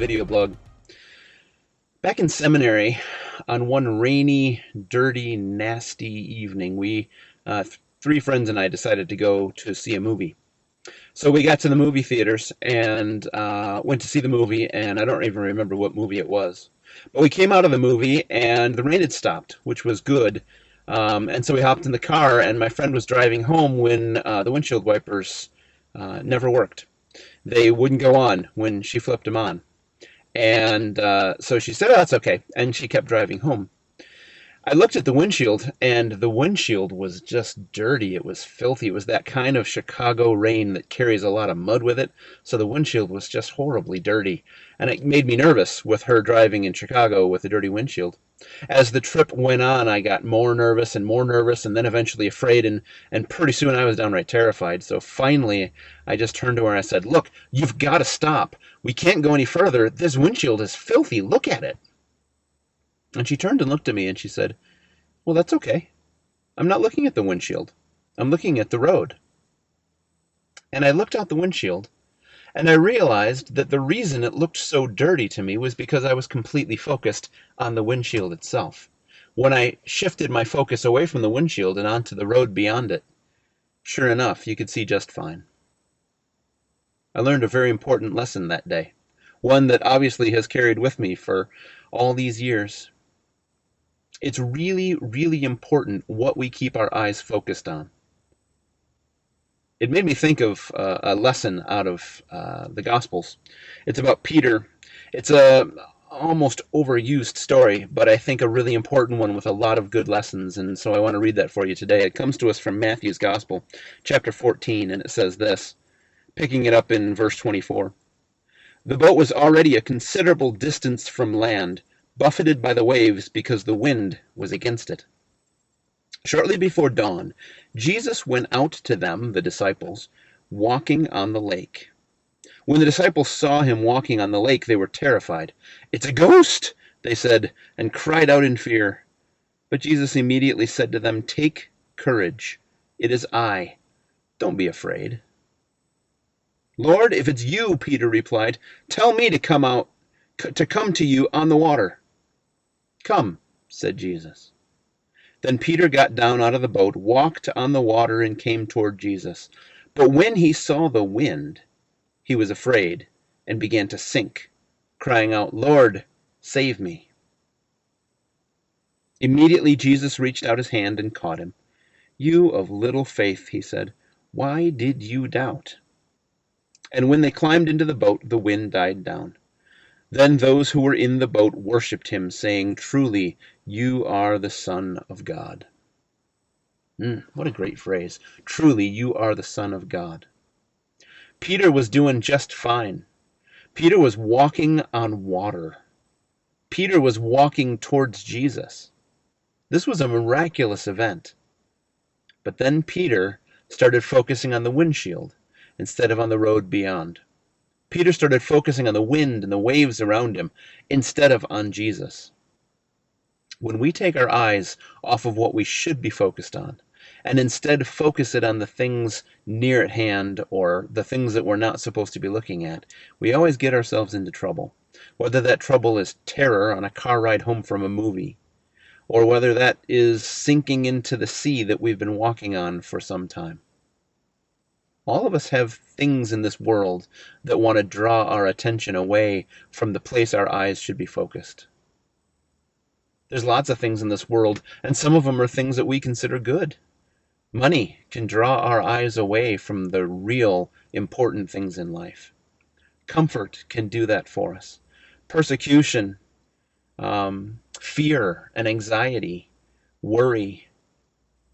video blog. Back in seminary, on one rainy, dirty, nasty evening, three friends and I decided to go to see a movie. So we got to the movie theaters and went to see the movie, and I don't even remember what movie it was. But we came out of the movie, and the rain had stopped, which was good. And so we hopped in the car, and my friend was driving home when the windshield wipers never worked. They wouldn't go on when she flipped them on. And so she said, "Oh, that's okay." And she kept driving home. I looked at the windshield, and the windshield was just dirty. It was filthy. It was that kind of Chicago rain that carries a lot of mud with it. So the windshield was just horribly dirty. And it made me nervous with her driving in Chicago with a dirty windshield. As the trip went on, I got more nervous, and then eventually afraid, and pretty soon I was downright terrified. So finally, I just turned to her and I said, "Look, you've got to stop. We can't go any further. This windshield is filthy. Look at it." And she turned and looked at me and she said, "Well, that's okay. I'm not looking at the windshield. I'm looking at the road." And I looked out the windshield, and I realized that the reason it looked so dirty to me was because I was completely focused on the windshield itself. When I shifted my focus away from the windshield and onto the road beyond it, sure enough, you could see just fine. I learned a very important lesson that day, one that obviously has carried with me for all these years. It's really, really important what we keep our eyes focused on. It made me think of a lesson out of the Gospels. It's about Peter. It's a almost overused story, but I think a really important one with a lot of good lessons, and so I want to read that for you today. It comes to us from Matthew's Gospel, chapter 14, and it says this, picking it up in verse 24. "The boat was already a considerable distance from land, buffeted by the waves because the wind was against it. Shortly before dawn, Jesus went out to them, the disciples, walking on the lake. When the disciples saw him walking on the lake, they were terrified. 'It's a ghost,' they said, and cried out in fear. But Jesus immediately said to them, 'Take courage. It is I. Don't be afraid.' 'Lord, if it's you,' Peter replied, 'tell me to come to you on the water.' 'Come,' said Jesus. Then Peter got down out of the boat, walked on the water, and came toward Jesus. But when he saw the wind, he was afraid and began to sink, crying out, 'Lord, save me.' Immediately Jesus reached out his hand and caught him. 'You of little faith,' he said, 'why did you doubt?' And when they climbed into the boat, the wind died down. Then those who were in the boat worshipped him, saying, 'Truly, you are the Son of God.'" What a great phrase. Truly, you are the Son of God. Peter was doing just fine. Peter was walking on water. Peter was walking towards Jesus. This was a miraculous event. But then Peter started focusing on the windshield instead of on the road beyond. Peter started focusing on the wind and the waves around him instead of on Jesus. When we take our eyes off of what we should be focused on and instead focus it on the things near at hand or the things that we're not supposed to be looking at, we always get ourselves into trouble. Whether that trouble is terror on a car ride home from a movie, or whether that is sinking into the sea that we've been walking on for some time. All of us have things in this world that want to draw our attention away from the place our eyes should be focused. There's lots of things in this world, and some of them are things that we consider good. Money can draw our eyes away from the real important things in life. Comfort can do that for us. Persecution, fear and anxiety, worry.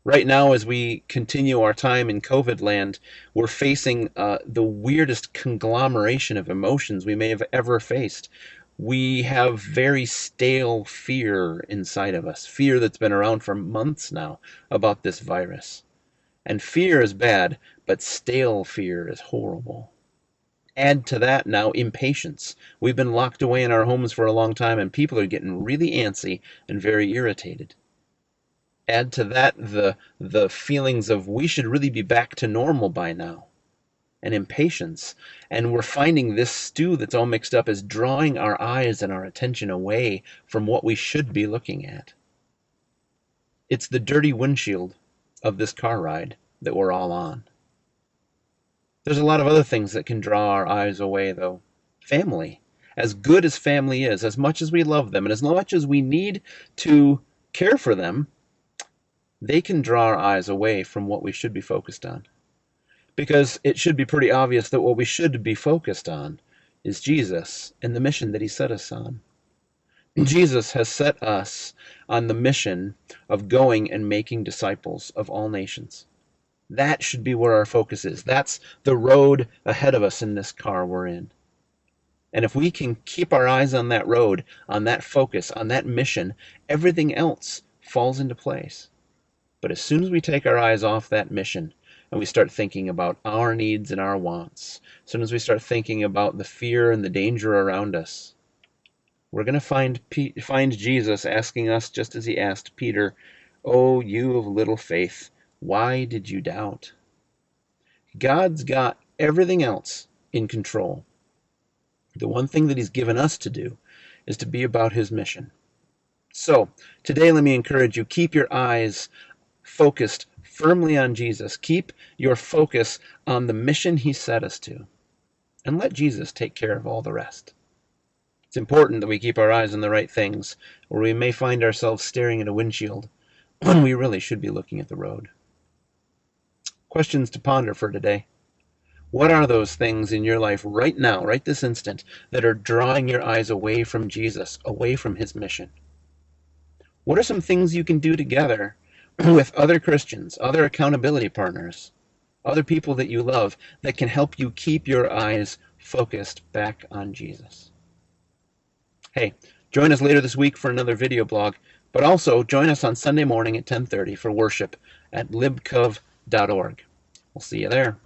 Right now, as we continue our time in COVID land, we're facing the weirdest conglomeration of emotions we may have ever faced. We have very stale fear inside of us, fear that's been around for months now about this virus. And fear is bad, but stale fear is horrible. Add to that now impatience. We've been locked away in our homes for a long time, and people are getting really antsy and very irritated. Add to that the feelings of we should really be back to normal by now. and impatience. And we're finding this stew that's all mixed up is drawing our eyes and our attention away from what we should be looking at. It's the dirty windshield of this car ride that we're all on. There's a lot of other things that can draw our eyes away, though. Family. As good as family is, as much as we love them, and as much as we need to care for them, they can draw our eyes away from what we should be focused on. Because it should be pretty obvious that what we should be focused on is Jesus and the mission that he set us on. Jesus has set us on the mission of going and making disciples of all nations. That should be where our focus is. That's the road ahead of us in this car we're in. And if we can keep our eyes on that road, on that focus, on that mission, everything else falls into place. But as soon as we take our eyes off that mission and we start thinking about our needs and our wants, as soon as we start thinking about the fear and the danger around us, we're going to find Jesus asking us, just as he asked Peter, "Oh, you of little faith, why did you doubt?" God's got everything else in control. The one thing that he's given us to do is to be about his mission. So today, let me encourage you, keep your eyes focused firmly on Jesus. Keep your focus on the mission he set us to. And let Jesus take care of all the rest. It's important that we keep our eyes on the right things, or we may find ourselves staring at a windshield when we really should be looking at the road. Questions to ponder for today. What are those things in your life right now, right this instant, that are drawing your eyes away from Jesus, away from his mission? What are some things you can do together with other Christians, other accountability partners, other people that you love, that can help you keep your eyes focused back on Jesus? Hey, join us later this week for another video blog, but also join us on Sunday morning at 10:30 for worship at libcov.org. We'll see you there.